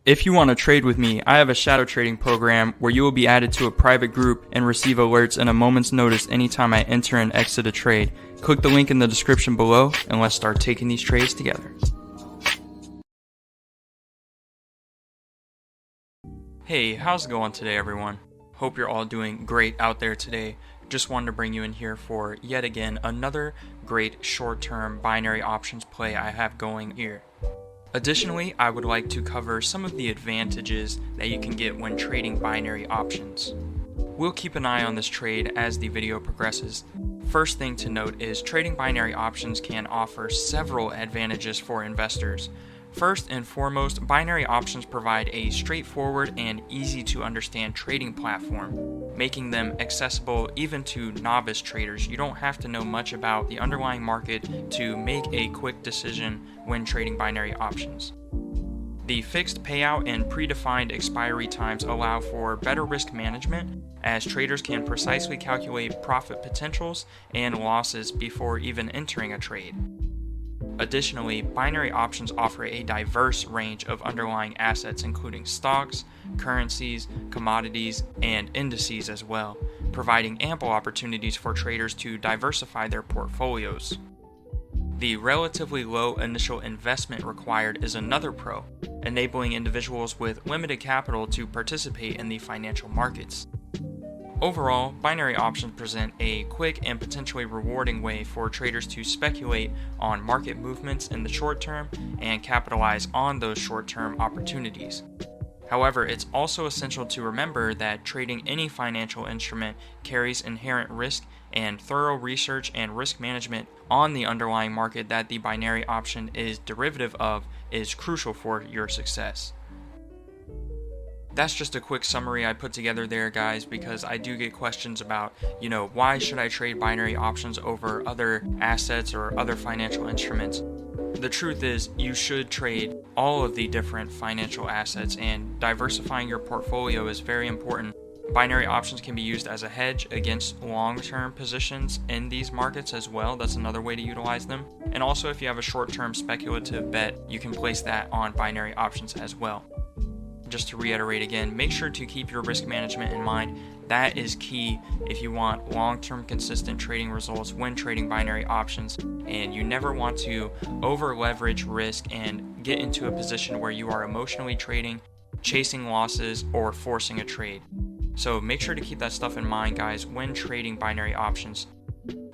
If you want to trade with me, I have a shadow trading program where you will be added to a private group and receive alerts in a moment's notice anytime I enter and exit a trade. Click the link in the description below and let's start taking these trades together. Hey, how's it going today, everyone? Hope you're all doing great out there today. Just wanted to bring you in here for yet again another great short-term binary options play I have going here. Additionally, I would like to cover some of the advantages that you can get when trading binary options. We'll keep an eye on this trade as the video progresses. First thing to note is trading binary options can offer several advantages for investors. First and foremost, binary options provide a straightforward and easy to understand trading platform, making them accessible even to novice traders. You don't have to know much about the underlying market to make a quick decision when trading binary options. The fixed payout and predefined expiry times allow for better risk management, as traders can precisely calculate profit potentials and losses before even entering a trade. Additionally, binary options offer a diverse range of underlying assets, including stocks, currencies, commodities, and indices as well, providing ample opportunities for traders to diversify their portfolios. The relatively low initial investment required is another pro, enabling individuals with limited capital to participate in the financial markets. Overall, binary options present a quick and potentially rewarding way for traders to speculate on market movements in the short term and capitalize on those short-term opportunities. However, it's also essential to remember that trading any financial instrument carries inherent risk, and thorough research and risk management on the underlying market that the binary option is derivative of is crucial for your success. That's just a quick summary I put together there, guys, because I do get questions about, why should I trade binary options over other assets or other financial instruments? The truth is, you should trade all of the different financial assets, and diversifying your portfolio is very important. Binary options can be used as a hedge against long-term positions in these markets as well. That's another way to utilize them. And also, if you have a short-term speculative bet, you can place that on binary options as well. Just to reiterate again, make sure to keep your risk management in mind. That is key if you want long-term consistent trading results when trading binary options, and you never want to over-leverage risk and get into a position where you are emotionally trading, chasing losses, or forcing a trade. So make sure to keep that stuff in mind, guys, when trading binary options.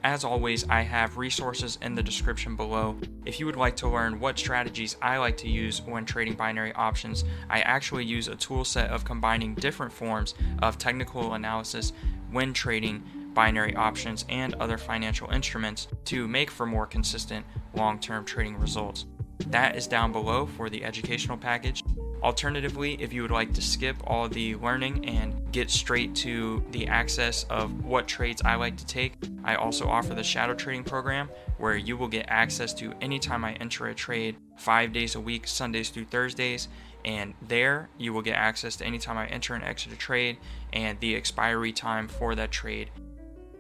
As always, I have resources in the description below. If you would like to learn what strategies I like to use when trading binary options, I actually use a tool set of combining different forms of technical analysis when trading binary options and other financial instruments to make for more consistent long-term trading results. That is down below for the educational package. Alternatively, if you would like to skip all the learning and get straight to the access of what trades I like to take, I also offer the shadow trading program, where you will get access to anytime I enter a trade 5 days a week, Sundays through Thursdays, and there you will get access to anytime I enter and exit a trade and the expiry time for that trade.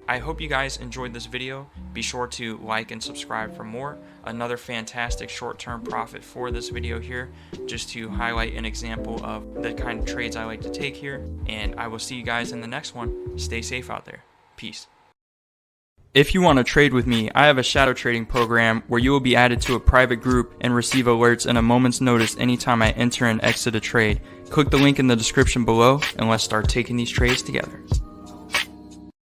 I hope you guys enjoyed this video. Be sure to like and subscribe for more. Another fantastic short-term profit for this video here, just to highlight an example of the kind of trades I like to take here. And I will see you guys in the next one. Stay safe out there. Peace. If you want to trade with me, I have a shadow trading program where you will be added to a private group and receive alerts in a moment's notice anytime I enter and exit a trade. Click the link in the description below and let's start taking these trades together.